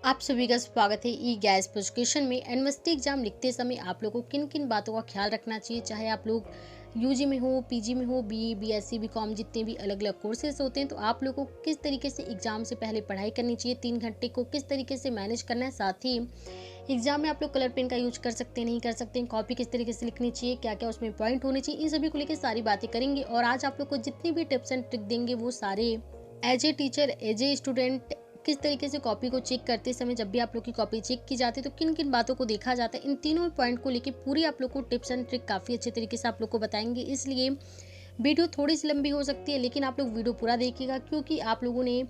आप सभी का स्वागत है ई गैस एजुकेशन में। यूनिवर्सिटी एग्जाम लिखते समय आप लोगों को किन किन बातों का ख्याल रखना चाहिए, चाहे आप लोग यूजी में हो, पीजी में हो, बीई, बीएससी, बीकॉम, जितने भी अलग अलग कोर्सेज होते हैं, तो आप लोगों को किस तरीके से एग्जाम से पहले पढ़ाई करनी चाहिए, 3 घंटे को किस तरीके से मैनेज करना है। साथ ही एग्जाम में आप लोग कलर पेन का यूज कर सकते हैं, नहीं कर सकते हैं, कॉपी किस तरीके से लिखनी चाहिए, क्या क्या उसमें पॉइंट होने चाहिए, इन सभी को लेकर सारी बातें करेंगे। और आज आप लोग को जितनी भी टिप्स एंड ट्रिक देंगे वो सारे as a teacher, as a student किस तरीके से कॉपी को चेक करते समय, जब भी आप लोग की कॉपी चेक की जाती है तो किन किन बातों को देखा जाता है, इन तीनों पॉइंट को लेके पूरी आप लोग को टिप्स एंड ट्रिक काफ़ी अच्छे तरीके से आप लोग को बताएंगे। इसलिए वीडियो थोड़ी सी लंबी हो सकती है, लेकिन आप लोग वीडियो पूरा देखिएगा, क्योंकि आप लोगों ने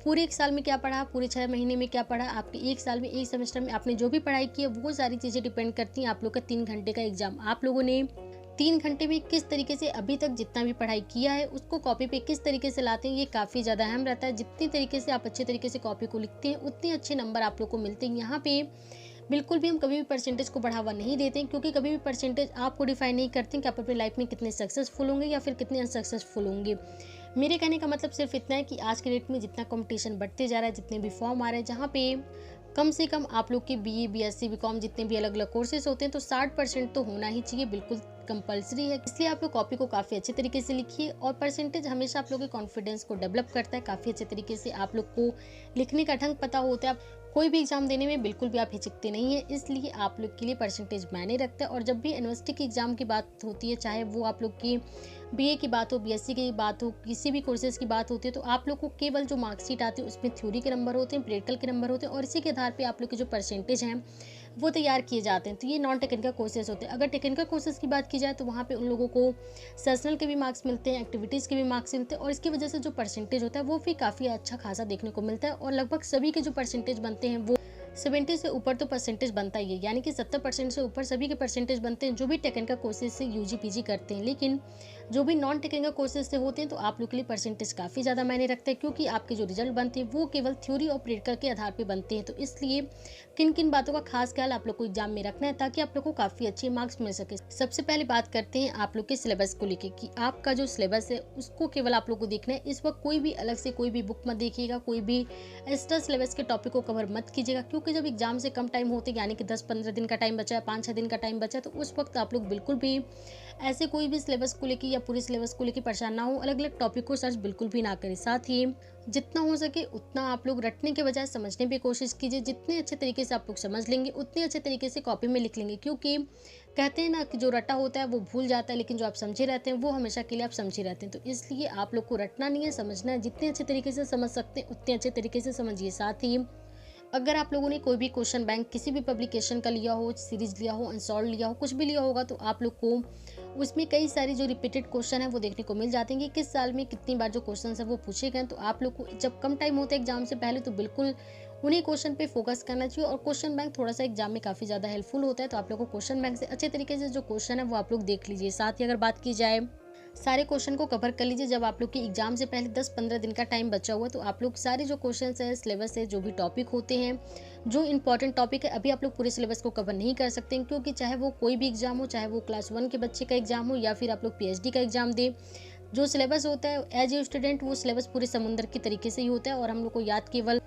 पूरे एक साल में क्या पढ़ा, पूरे 6 महीने में क्या पढ़ा, आपके एक साल में, एक सेमेस्टर में आपने जो भी पढ़ाई की है, वो सारी चीज़ें डिपेंड करती हैं। आप लोग का 3 घंटे का एग्जाम, आप लोगों ने 3 घंटे में किस तरीके से अभी तक जितना भी पढ़ाई किया है उसको कॉपी पे किस तरीके से लाते हैं, ये काफ़ी ज़्यादा अहम रहता है। जितनी तरीके से आप अच्छे तरीके से कॉपी को लिखते हैं उतने अच्छे नंबर आप लोग को मिलते हैं। यहाँ पे बिल्कुल भी हम कभी भी परसेंटेज को बढ़ावा नहीं देते हैं, क्योंकि कभी भी परसेंटेज आपको डिफाइन नहीं करते हैं कि आप अपनी लाइफ में कितने सक्सेसफुल होंगे या फिर कितने अनसक्सेसफुल होंगे। मेरे कहने का मतलब सिर्फ इतना है कि आज के डेट में जितना कंपटीशन बढ़ते जा रहा है, जितने भी फॉर्म आ रहे हैं, जहाँ पे कम से कम आप लोग के बीए, बीएससी, बीकॉम, जितने भी अलग अलग कोर्सेज होते हैं, तो 60% तो होना ही चाहिए, बिल्कुल कंपलसरी है। इसलिए आप लोग कॉपी को काफ़ी अच्छे तरीके से लिखिए, और परसेंटेज हमेशा आप लोग के कॉन्फिडेंस को डेवलप करता है। काफ़ी अच्छे तरीके से आप लोग को लिखने का ढंग पता होता है, आप कोई भी एग्जाम देने में बिल्कुल भी आप हिचकते नहीं है, इसलिए आप लोग के लिए परसेंटेज मायने रखता है। और जब भी यूनिवर्सिटी की एग्जाम की बात होती है, चाहे वो आप लोग की बीए की बात हो, बीएससी की बात हो, किसी भी कोर्सेज की बात होती है, तो आप लोग को केवल जो मार्कशीट आती है उसमें थ्योरी के नंबर होते हैं, प्रैक्टिकल के नंबर होते हैं, और इसी के आधार पे आप लोग के जो परसेंटेज हैं वो तैयार किए जाते हैं। तो ये नॉन टेक्निकल कोर्सेज होते हैं। अगर टेक्निकल कोर्सेज की बात की जाए तो वहाँ पे उन लोगों को सेशनल के भी मार्क्स मिलते हैं, एक्टिविटीज़ के भी मार्क्स मिलते हैं, और इसकी वजह से जो परसेंटेज होता है वो भी काफ़ी अच्छा खासा देखने को मिलता है। और लगभग सभी के जो परसेंटेज बनते हैं वो 70 से ऊपर तो परसेंटेज बनता ही है, यानी कि 70% से ऊपर सभी के परसेंटेज बनते हैं जो भी टेक्निकल कोर्सेज से यूजी पीजी करते हैं। लेकिन जो भी नॉन टेक्निकल कोर्सेज से होते हैं तो आप लोग के लिए परसेंटेज काफ़ी ज़्यादा मायने रखते हैं, क्योंकि आपके जो रिजल्ट बनते हैं वो केवल थ्योरी और प्रैक्टिकल के आधार पर बनते हैं। तो इसलिए किन किन बातों का खास ख्याल आप लोग को एग्जाम में रखना है, ताकि आप लोग को काफ़ी अच्छे मार्क्स मिल सके। सबसे पहले बात करते हैं आप लोग के सिलेबस को लेकर, कि आपका जो सिलेबस है उसको केवल आप लोग को देखना है। इस वक्त कोई भी अलग से कोई भी बुक मत देखिएगा, कोई भी एक्स्ट्रा सिलेबस के टॉपिक को कवर मत कीजिएगा, क्योंकि जब एग्जाम से कम टाइम होते, यानी कि 10-15 दिन का टाइम बचा है, 5-6 दिन का टाइम बचा है, तो उस वक्त आप लोग बिल्कुल भी ऐसे कोई भी सिलेबस को लेकर या पूरे सिलेबस को लेकर परेशान ना हो, अलग अलग टॉपिक को सर्च बिल्कुल भी ना करें। साथ ही जितना हो सके उतना आप लोग रटने के बजाय समझने की कोशिश कीजिए। जितने अच्छे तरीके से आप लोग समझ लेंगे उतने अच्छे तरीके से कॉपी में लिख लेंगे, क्योंकि कहते हैं ना कि जो रटा होता है वो भूल जाता है, लेकिन जो आप समझे रहते हैं वो हमेशा के लिए आप समझे रहते हैं। तो इसलिए आप लोग को रटना नहीं है, समझना है। जितने अच्छे तरीके से समझ सकते हैं उतने अच्छे तरीके से समझिए। साथ ही अगर आप लोगों ने कोई भी क्वेश्चन बैंक किसी भी पब्लिकेशन का लिया हो, सीरीज लिया हो, अनसॉल्व लिया हो, कुछ भी लिया होगा, तो आप लोग को उसमें कई सारी जो रिपीटेड क्वेश्चन है वो देखने को मिल जाते हैं कि किस साल में कितनी बार जो क्वेश्चन है वो पूछे गए। तो आप लोग को जब कम टाइम होता है एग्जाम से पहले, तो बिल्कुल उन्हीं क्वेश्चन पे फोकस करना चाहिए। और क्वेश्चन बैंक थोड़ा सा एग्जाम में काफ़ी ज़्यादा हेल्पफुल होता है, तो आप लोग को क्वेश्चन बैंक से अच्छे तरीके से जो क्वेश्चन है वो आप लोग देख लीजिए। साथ ही अगर बात की जाए, सारे क्वेश्चन को कवर कर लीजिए। जब आप लोग के एग्जाम से पहले 10-15 दिन का टाइम बचा हुआ है, तो आप लोग सारे जो क्वेश्चन है, सिलेबस है, जो भी टॉपिक होते हैं, जो इंपॉर्टेंट टॉपिक है, अभी आप लोग पूरे सिलेबस को कवर नहीं कर सकते हैं, क्योंकि चाहे वो कोई भी एग्जाम हो, चाहे वो क्लास 1 के बच्चे का एग्जाम हो या फिर आप लोग पीएचडी का एग्जाम दे, जो सिलेबस होता है एज ए स्टूडेंट वो सिलेबस पूरे समुद्र की तरीके से ही होता है, और हम लोग को याद केवल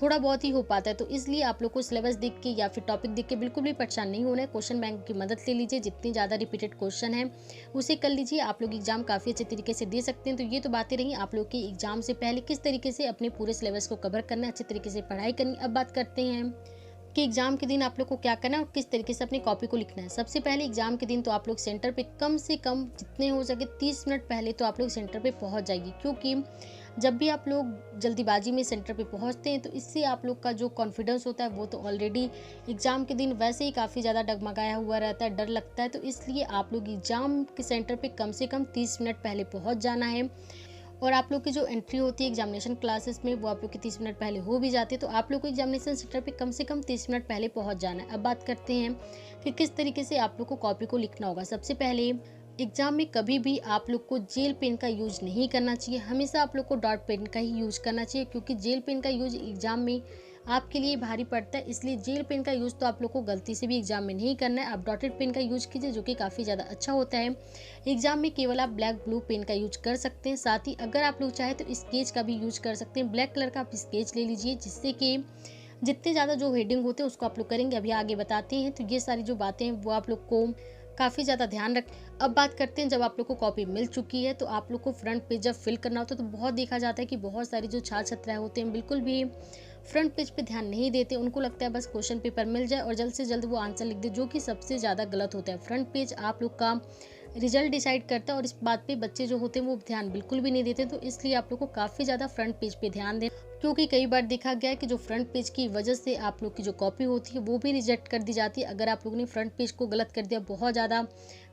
थोड़ा बहुत ही हो पाता है। तो इसलिए आप लोग को सिलेबस देख के या फिर टॉपिक देख के बिल्कुल भी परेशान नहीं होना है। क्वेश्चन बैंक की मदद ले लीजिए, जितनी ज़्यादा रिपीटेड क्वेश्चन है उसे कर लीजिए। आप लोग एग्जाम काफ़ी अच्छे तरीके से दे सकते हैं। तो ये तो बातें रही आप लोग के एग्जाम से पहले किस तरीके से अपने पूरे सिलेबस को कवर करना है, अच्छे तरीके से पढ़ाई करनी। अब बात करते हैं कि एग्जाम के दिन आप लोग को क्या करना है और किस तरीके से अपनी कॉपी को लिखना है। सबसे पहले एग्जाम के दिन तो आप लोग सेंटर पे कम से कम जितने हो सके 30 मिनट पहले तो आप लोग सेंटर पे पहुंच जाइए, क्योंकि जब भी आप लोग जल्दीबाजी में सेंटर पे पहुंचते हैं तो इससे आप लोग का जो कॉन्फिडेंस होता है वो तो ऑलरेडी एग्जाम के दिन वैसे ही काफ़ी ज़्यादा डगमगाया हुआ रहता है, डर लगता है। तो इसलिए आप लोग एग्जाम के सेंटर पे कम से कम 30 मिनट पहले पहुंच जाना है। और आप लोग की जो एंट्री होती है एग्जामिनेशन क्लासेस में, वो आप लोग की 30 मिनट पहले हो भी जाती है। तो आप लोग को एग्जामिनेशन सेंटर पे कम से कम 30 मिनट पहले पहुंच जाना है। अब बात करते हैं कि किस तरीके से आप लोग को कॉपी को लिखना होगा। सबसे पहले एग्जाम में कभी भी आप लोग को जेल पेन का यूज नहीं करना चाहिए, हमेशा आप लोग को डॉट पेन का ही यूज करना चाहिए, क्योंकि जेल पेन का यूज एग्जाम में आपके लिए भारी पड़ता है। इसलिए जेल पेन का यूज़ तो आप लोग को गलती से भी एग्जाम में नहीं करना है। आप डॉटेड पेन का यूज कीजिए, जो कि काफ़ी ज़्यादा अच्छा होता है। एग्जाम में केवल आप ब्लैक ब्लू पेन का यूज कर सकते हैं। साथ ही अगर आप लोग चाहें तो स्केच का भी यूज कर सकते हैं। ब्लैक कलर का आप स्केच ले लीजिए, जिससे कि जितने ज़्यादा जो हेडिंग होते हैं उसको आप लोग करेंगे, अभी आगे बताते हैं। तो ये सारी जो बातें हैं वो आप लोग को काफ़ी ज़्यादा ध्यान रख। अब बात करते हैं, जब आप लोग को कॉपी मिल चुकी है तो आप लोग को फ्रंट पेज जब फिल करना होता है तो बहुत देखा जाता है कि बहुत सारे जो छात्र छात्राएं होते हैं बिल्कुल भी फ्रंट पेज पे ध्यान नहीं देते। उनको लगता है बस क्वेश्चन पेपर मिल जाए और जल्द से जल्द वो आंसर लिख दे, जो कि सबसे ज़्यादा गलत होता है। फ्रंट पेज आप लोग का रिजल्ट डिसाइड करता है और इस बात पे बच्चे जो होते हैं वो ध्यान बिल्कुल भी नहीं देते। तो इसलिए आप लोग को काफ़ी ज़्यादा फ्रंट पेज पे ध्यान दें, क्योंकि कई बार देखा गया है कि जो फ्रंट पेज की वजह से आप लोग की जो कॉपी होती है वो भी रिजेक्ट कर दी जाती है। अगर आप लोगों ने फ्रंट पेज को गलत कर दिया, बहुत ज़्यादा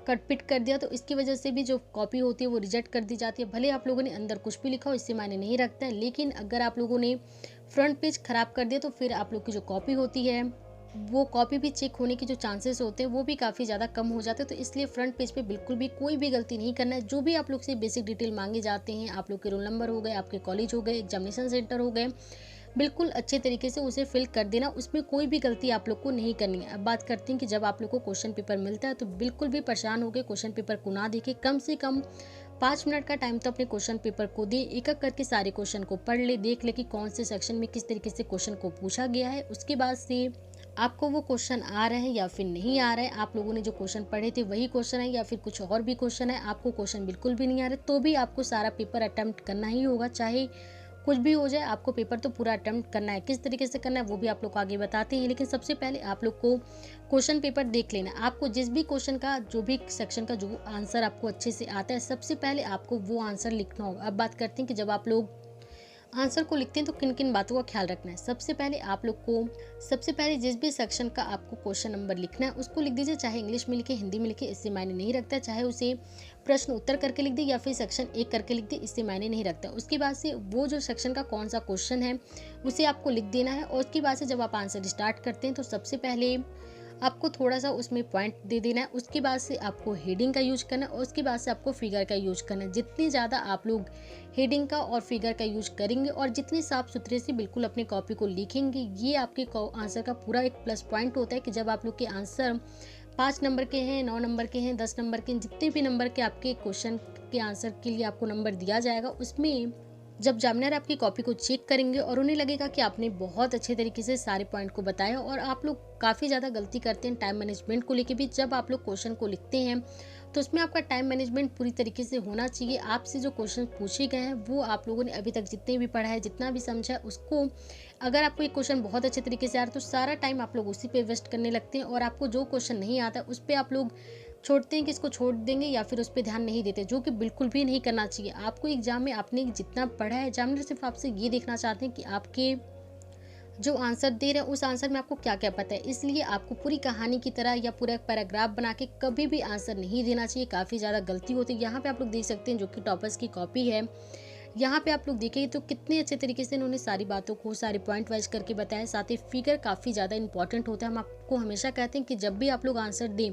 कटपिट कर दिया, तो इसकी वजह से भी जो कॉपी होती है वो रिजेक्ट कर दी जाती है। भले आप लोगों ने अंदर कुछ भी लिखा हो, इससे मायने नहीं रखता है, लेकिन अगर आप लोगों ने फ्रंट पेज खराब कर दिया तो फिर आप लोग की जो कॉपी होती है वो कॉपी भी चेक होने की जो चांसेस होते हैं वो भी काफ़ी ज़्यादा कम हो जाते हैं। तो इसलिए फ्रंट पेज पे बिल्कुल भी कोई भी गलती नहीं करना है। जो भी आप लोग से बेसिक डिटेल मांगे जाते हैं, आप लोग के रोल नंबर हो गए, आपके कॉलेज हो गए, एग्जामिनेशन सेंटर हो गए, बिल्कुल अच्छे तरीके से उसे फिल कर देना, उसमें कोई भी गलती आप लोग को नहीं करनी है। अब बात करते हैं कि जब आप लोग को क्वेश्चन पेपर मिलता है तो बिल्कुल भी परेशान होकर क्वेश्चन पेपर को ना देखें। कम से कम 5 मिनट का टाइम तो अपने क्वेश्चन पेपर को दें, एक एक करके सारे क्वेश्चन को पढ़ ले, देख ले कि कौन से सेक्शन में किस तरीके से क्वेश्चन को पूछा गया है। उसके बाद से आपको वो क्वेश्चन आ रहे हैं या फिर नहीं आ रहे हैं, आप लोगों ने जो क्वेश्चन पढ़े थे वही क्वेश्चन है या फिर कुछ और भी क्वेश्चन है, आपको क्वेश्चन बिल्कुल भी नहीं आ रहे, तो भी आपको सारा पेपर अटेम्प्ट करना ही होगा। चाहे कुछ भी हो जाए, आपको पेपर तो पूरा अटेम्प्ट करना है। किस तरीके से करना है वो भी आप लोग को आगे बताते हैं, लेकिन सबसे पहले आप लोग को क्वेश्चन पेपर देख लेना है। आपको जिस भी क्वेश्चन का, जो भी सेक्शन का जो आंसर आपको अच्छे से आता है, सबसे पहले आपको वो आंसर लिखना होगा। अब बात करते हैं कि जब आप लोग आंसर को लिखते हैं तो किन किन बातों का ख्याल रखना है। सबसे पहले आप लोग को सबसे पहले जिस भी सेक्शन का आपको क्वेश्चन नंबर लिखना है उसको लिख दीजिए, चाहे इंग्लिश में लिखे, हिंदी में लिखे, इससे मायने नहीं रखता। चाहे उसे प्रश्न उत्तर करके लिख दे या फिर सेक्शन 1 करके लिख दे, इससे मायने नहीं रखता। उसके बाद से वो जो सेक्शन का कौन सा क्वेश्चन है उसे आपको लिख देना है, और उसके बाद से जब आप आंसर स्टार्ट करते हैं तो सबसे पहले आपको थोड़ा सा उसमें पॉइंट दे देना है। उसके बाद से आपको हेडिंग का यूज करना है और उसके बाद से आपको फिगर का यूज करना है। जितनी ज़्यादा आप लोग हेडिंग का और फिगर का यूज करेंगे और जितने साफ सुथरे से बिल्कुल अपनी कॉपी को लिखेंगे, ये आपके आंसर का पूरा एक प्लस पॉइंट होता है कि जब आप लोग के आंसर 5 नंबर के हैं, 9 नंबर के हैं, 10 नंबर के, जितने भी नंबर के आपके क्वेश्चन के आंसर के लिए आपको नंबर दिया जाएगा, उसमें जब एग्जामिनर आपकी कॉपी को चेक करेंगे और उन्हें लगेगा कि आपने बहुत अच्छे तरीके से सारे पॉइंट को बताया, और आप लोग काफ़ी ज़्यादा गलती करते हैं टाइम मैनेजमेंट को लेके भी। जब आप लोग क्वेश्चन को लिखते हैं तो उसमें आपका टाइम मैनेजमेंट पूरी तरीके से होना चाहिए। आपसे जो क्वेश्चन पूछे गए हैं वो आप लोगों ने अभी तक जितने भी पढ़ा है, जितना भी समझा है, उसको अगर आपको एक क्वेश्चन बहुत अच्छे तरीके से आ रहा है तो सारा टाइम आप लोग उसी पे वेस्ट करने लगते हैं, और आपको जो क्वेश्चन नहीं आता उस पर आप लोग छोड़ते हैं कि इसको छोड़ देंगे या फिर उस पर ध्यान नहीं देते, जो कि बिल्कुल भी नहीं करना चाहिए। आपको एग्जाम में आपने जितना पढ़ा है, एग्जामिनर सिर्फ आपसे ये देखना चाहते हैं कि आपके जो आंसर दे रहे हैं उस आंसर में आपको क्या क्या पता है। इसलिए आपको पूरी कहानी की तरह या पूरा एक पैराग्राफ बना के कभी भी आंसर नहीं देना चाहिए, काफ़ी ज़्यादा गलती होती है। यहाँ पे आप लोग देख सकते हैं जो कि टॉपर्स की कॉपी है, यहाँ पे आप लोग देखेंगे तो कितने अच्छे तरीके से इन्होंने सारी बातों को सारे पॉइंट वाइज करके बताया। साथ ही फिगर काफ़ी ज़्यादा इंपॉर्टेंट होता है। हम आपको हमेशा कहते हैं कि जब भी आप लोग आंसर दें,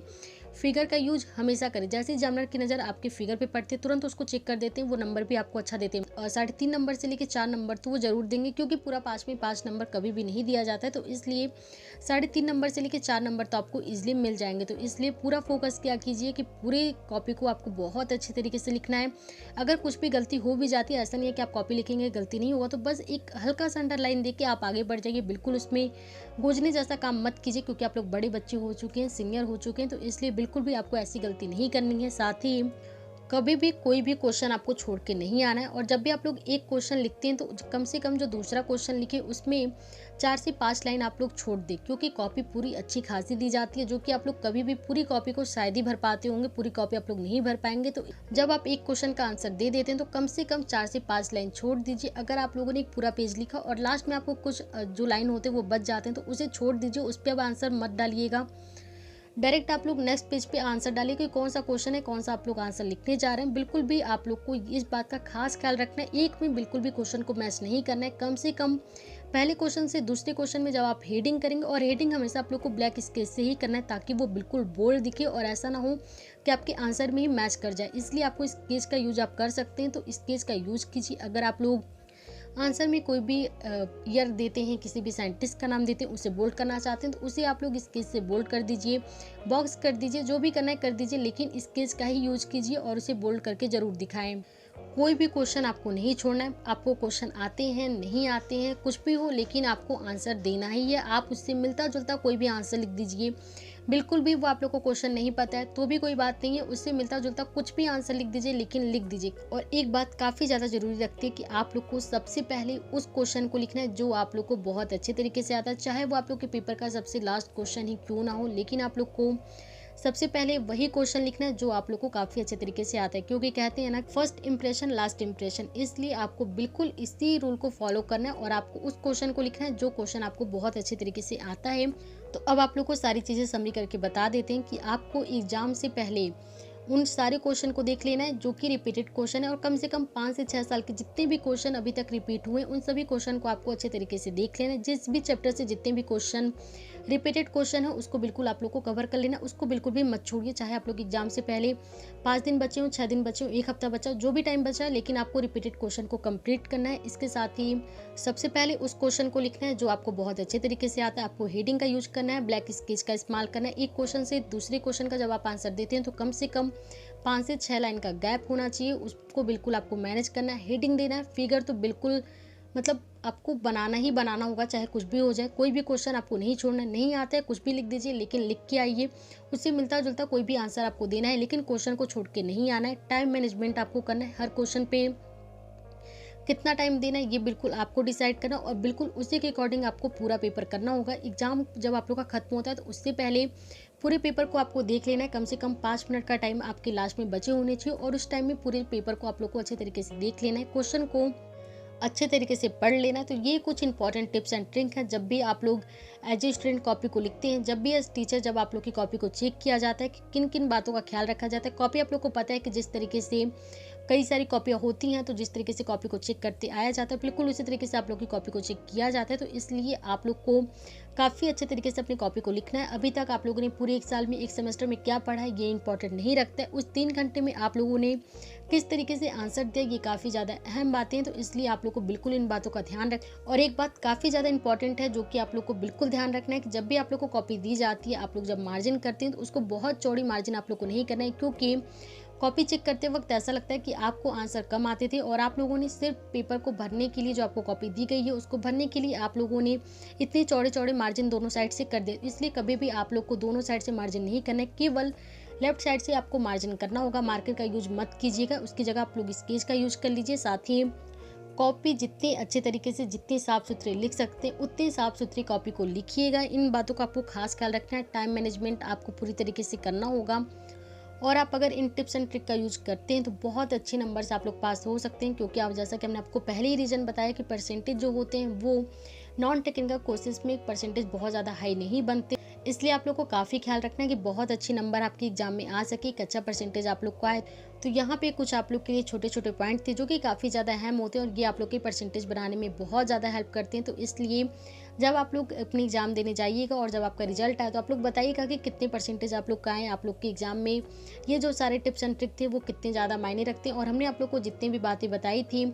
फिगर का यूज हमेशा करें। जैसे एग्जामिनर की नज़र आपके फिगर पे पड़ती है, तुरंत उसको चेक कर देते हैं, वो नंबर भी आपको अच्छा देते हैं। और 3.5 नंबर से लेकर 4 नंबर तो वो जरूर देंगे, क्योंकि पूरा 5 में 5 नंबर कभी भी नहीं दिया जाता है। तो इसलिए 3.5 नंबर से लेकर 4 नंबर तो आपको ईजिली मिल जाएंगे। तो इसलिए पूरा फोकस क्या कीजिए कि पूरे कॉपी को आपको बहुत अच्छे तरीके से लिखना है। अगर कुछ भी गलती हो भी जाती है, ऐसा नहीं है कि आप कॉपी लिखेंगे गलती नहीं होगा, तो बस एक हल्का सा अंडरलाइन देके आप आगे बढ़ जाइए। बिल्कुल उसमें गोजने जैसा काम मत कीजिए, क्योंकि आप लोग बड़े बच्चे हो चुके हैं, सीनियर हो चुके हैं, तो इसलिए बिल्कुल भी आपको ऐसी गलती नहीं करनी है। साथ ही कभी भी कोई भी क्वेश्चन आपको छोड़ के नहीं आना है, और जब भी आप लोग एक क्वेश्चन लिखते हैं तो कम से कम जो दूसरा क्वेश्चन लिखे उसमें 4 से 5 लाइन आप लोग छोड़ दें, क्योंकि कॉपी पूरी अच्छी खासी दी जाती है, जो कि आप लोग कभी भी पूरी कॉपी को शायद ही भर पाते होंगे, पूरी कॉपी आप लोग नहीं भर पाएंगे। तो जब आप एक क्वेश्चन का आंसर दे देते हैं तो कम से कम 4 से 5 लाइन छोड़ दीजिए। अगर आप लोगों ने एक पूरा पेज लिखा और लास्ट में आपको कुछ जो लाइन होते हैं वो बच जाते हैं, तो उसे छोड़ दीजिए, उस पर अब आंसर मत डालिएगा। डायरेक्ट आप लोग नेक्स्ट पेज पे आंसर डालिए कि कौन सा क्वेश्चन है, कौन सा आप लोग आंसर लिखने जा रहे हैं। बिल्कुल भी आप लोग को इस बात का खास ख्याल रखना है, एक में बिल्कुल भी क्वेश्चन को मैच नहीं करना है। कम से कम पहले क्वेश्चन से दूसरे क्वेश्चन में जब आप हेडिंग करेंगे, और हेडिंग हमेशा आप लोग को ब्लैक स्केच से ही करना है, ताकि वो बिल्कुल बोल्ड दिखे और ऐसा ना हो कि आपके आंसर में ही मैच कर जाए। इसलिए आपको स्केच का यूज आप कर सकते हैं, तो स्केच का यूज कीजिए। अगर आप लोग आंसर में कोई भी ईयर देते हैं, किसी भी साइंटिस्ट का नाम देते हैं, उसे बोल्ड करना चाहते हैं तो उसे आप लोग स्केच से बोल्ड कर दीजिए, बॉक्स कर दीजिए, जो भी करना है कर दीजिए, लेकिन स्केच का ही यूज कीजिए और उसे बोल्ड करके ज़रूर दिखाएं। कोई भी क्वेश्चन आपको नहीं छोड़ना है। आपको क्वेश्चन आते हैं, नहीं आते हैं, कुछ भी हो, लेकिन आपको आंसर देना ही है। आप उससे मिलता-जुलता कोई भी आंसर लिख दीजिए। बिल्कुल भी वो आप लोग को क्वेश्चन नहीं पता है तो भी कोई बात नहीं है, उससे मिलता-जुलता कुछ भी आंसर लिख दीजिए, लेकिन लिख दीजिए। और एक बात काफ़ी ज़्यादा ज़रूरी रखती है कि आप लोग को सबसे पहले उस क्वेश्चन को लिखना है जो आप लोग को बहुत अच्छे तरीके से आता है। चाहे वो आप लोग के पेपर का सबसे लास्ट क्वेश्चन ही क्यों ना हो, लेकिन आप लोग को सबसे पहले वही क्वेश्चन लिखना है जो आप लोग को काफ़ी अच्छे तरीके से आता है, क्योंकि कहते हैं ना, फर्स्ट इंप्रेशन लास्ट इंप्रेशन। इसलिए आपको बिल्कुल इसी रूल को फॉलो करना है और आपको उस क्वेश्चन को लिखना है जो क्वेश्चन आपको बहुत अच्छे तरीके से आता है। तो अब आप लोग को सारी चीज़ें समरी करके बता देते हैं कि आपको एग्जाम से पहले उन सारे क्वेश्चन को देख लेना है जो कि रिपीटेड क्वेश्चन है, और कम से कम 5 से 6 साल के जितने भी क्वेश्चन अभी तक रिपीट हुए उन सभी क्वेश्चन को आपको अच्छे तरीके से देख लेना है। जिस भी चैप्टर से जितने भी क्वेश्चन रिपीटेड क्वेश्चन है उसको बिल्कुल आप लोग को कवर कर लेना, उसको बिल्कुल भी मत छोड़िए। चाहे आप लोग एग्जाम से पहले 5 दिन बचे हों, 6 दिन बचे हों, 1 हफ्ता बचा हो, जो भी टाइम बचा है, लेकिन आपको रिपीटेड क्वेश्चन को कंप्लीट करना है। इसके साथ ही सबसे पहले उस क्वेश्चन को लिखना है जो आपको बहुत अच्छे तरीके से आता है। आपको हेडिंग का यूज करना है, ब्लैक स्केच का इस्तेमाल करना है। एक क्वेश्चन से दूसरे क्वेश्चन का जब आप आंसर देते हैं तो कम से कम 5 से 6 लाइन का गैप होना चाहिए, उसको बिल्कुल आपको मैनेज करना है। हेडिंग देना है, फिगर तो बिल्कुल मतलब आपको बनाना ही बनाना होगा, चाहे कुछ भी हो जाए। कोई भी क्वेश्चन आपको नहीं छोड़ना, नहीं आता है कुछ भी लिख दीजिए, लेकिन लिख के आइए। उससे मिलता जुलता कोई भी आंसर आपको देना है, लेकिन क्वेश्चन को छोड़ के नहीं आना है। टाइम मैनेजमेंट आपको करना है, हर क्वेश्चन पे कितना टाइम देना है ये बिल्कुल आपको डिसाइड करना, और बिल्कुल उसी के अकॉर्डिंग आपको पूरा पेपर करना होगा। एग्जाम जब आप लोग का खत्म होता है तो उससे पहले पूरे पेपर को आपको देख लेना है। कम से कम 5 मिनट का टाइम आपके लास्ट में बचे होने चाहिए, और उस टाइम में पूरे पेपर को आप लोग को अच्छे तरीके से देख लेना है, क्वेश्चन को अच्छे तरीके से पढ़ लेना। तो ये कुछ इंपॉर्टेंट टिप्स एंड ट्रिक हैं जब भी आप लोग एज ए स्टूडेंट कॉपी को लिखते हैं, जब भी एज टीचर जब आप लोग की कॉपी को चेक किया जाता है कि किन किन बातों का ख्याल रखा जाता है। कॉपी आप लोग को पता है कि जिस तरीके से कई सारी कॉपियाँ होती हैं, तो जिस तरीके से कॉपी को चेक करते आया जाता है, बिल्कुल उसी तरीके से आप लोग की कॉपी को चेक किया जाता है। तो इसलिए आप लोग को काफ़ी अच्छे तरीके से अपनी कॉपी को लिखना है। अभी तक आप लोगों ने पूरे 1 साल में 1 सेमेस्टर में क्या पढ़ा है ये इंपॉर्टेंट नहीं रखता है, उस 3 घंटे में आप लोगों ने किस तरीके से आंसर दिया ये काफ़ी ज़्यादा अहम बातें हैं। तो इसलिए आप लोग को बिल्कुल इन बातों का ध्यान रख। और एक बात काफ़ी ज़्यादा इंपॉर्टेंट है जो कि आप लोग को बिल्कुल ध्यान रखना है कि जब भी आप लोग को कॉपी दी जाती है, आप लोग जब मार्जिन करते हैं तो उसको बहुत चौड़ी मार्जिन आप लोग को नहीं करना है, क्योंकि कॉपी चेक करते वक्त ऐसा लगता है कि आपको आंसर कम आते थे और आप लोगों ने सिर्फ पेपर को भरने के लिए, जो आपको कॉपी दी गई है उसको भरने के लिए आप लोगों ने इतने चौड़े चौड़े मार्जिन दोनों साइड से कर दिए। इसलिए कभी भी आप लोग को दोनों साइड से मार्जिन नहीं करना है, केवल लेफ्ट साइड से आपको मार्जिन करना होगा। मार्कर का यूज मत कीजिएगा, उसकी जगह आप लोग स्केच का यूज कर लीजिए। साथ ही कॉपी जितने अच्छे तरीके से, जितने साफ सुथरे लिख सकते हैं उतने साफ सुथरी कॉपी को लिखिएगा। इन बातों का आपको खास ख्याल रखना है। टाइम मैनेजमेंट आपको पूरी तरीके से करना होगा, और आप अगर इन टिप्स एंड ट्रिक का यूज करते हैं तो बहुत अच्छे नंबर से आप लोग पास हो सकते हैं, क्योंकि आप जैसा कि हमने आपको पहले ही रीजन बताया कि परसेंटेज जो होते हैं वो नॉन टेक्निकल कोर्सेज में परसेंटेज बहुत ज़्यादा हाई नहीं बनते। इसलिए आप लोग को काफ़ी ख्याल रखना है कि बहुत अच्छे नंबर आपके एग्जाम में आ सके, एक अच्छा परसेंटेज आप लोग को आए। तो यहाँ पे कुछ आप लोग के लिए छोटे छोटे पॉइंट थे जो कि काफ़ी ज़्यादा अहम होते हैं, और ये आप लोग के परसेंटेज बनाने में बहुत ज़्यादा हेल्प करते हैं। तो इसलिए जब आप लोग अपनी एग्जाम देने जाइएगा और जब आपका रिजल्ट आए तो आप लोग बताइएगा कि कितने परसेंटेज आप लोग का आए। आप लोग के एग्जाम में ये जो सारे टिप्स एंड ट्रिक थे वो कितने ज़्यादा मायने रखते हैं। और हमने आप लोग को जितनी भी बातें बताई थी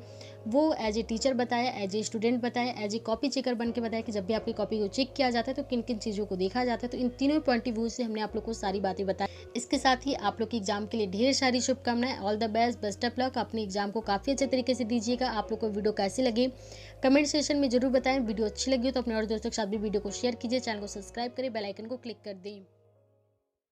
वो एज ए टीचर बताया, एज ए स्टूडेंट बताया, एज ए कॉपी चेकर बन के बताया कि जब भी आपकी कॉपी को चेक किया जाता है तो किन किन चीज़ों को देखा जाता है। तो इन तीनों पॉइंट ऑफ व्यू से हमने आप लोग को सारी बातें बताई। इसके साथ ही आप लोग के एग्जाम के लिए ढेर सारी शुभकामनाएं। All the best, best of luck. अपने एग्जाम को काफ़ी अच्छे तरीके से दीजिएगा। आप लोग को वीडियो कैसी लगी कमेंट सेक्शन में जरूर बताएं। वीडियो अच्छी लगी हो तो अपने और दोस्तों के साथ भी वीडियो को शेयर कीजिए, चैनल को सब्सक्राइब करें, बेल आइकन को क्लिक कर दें।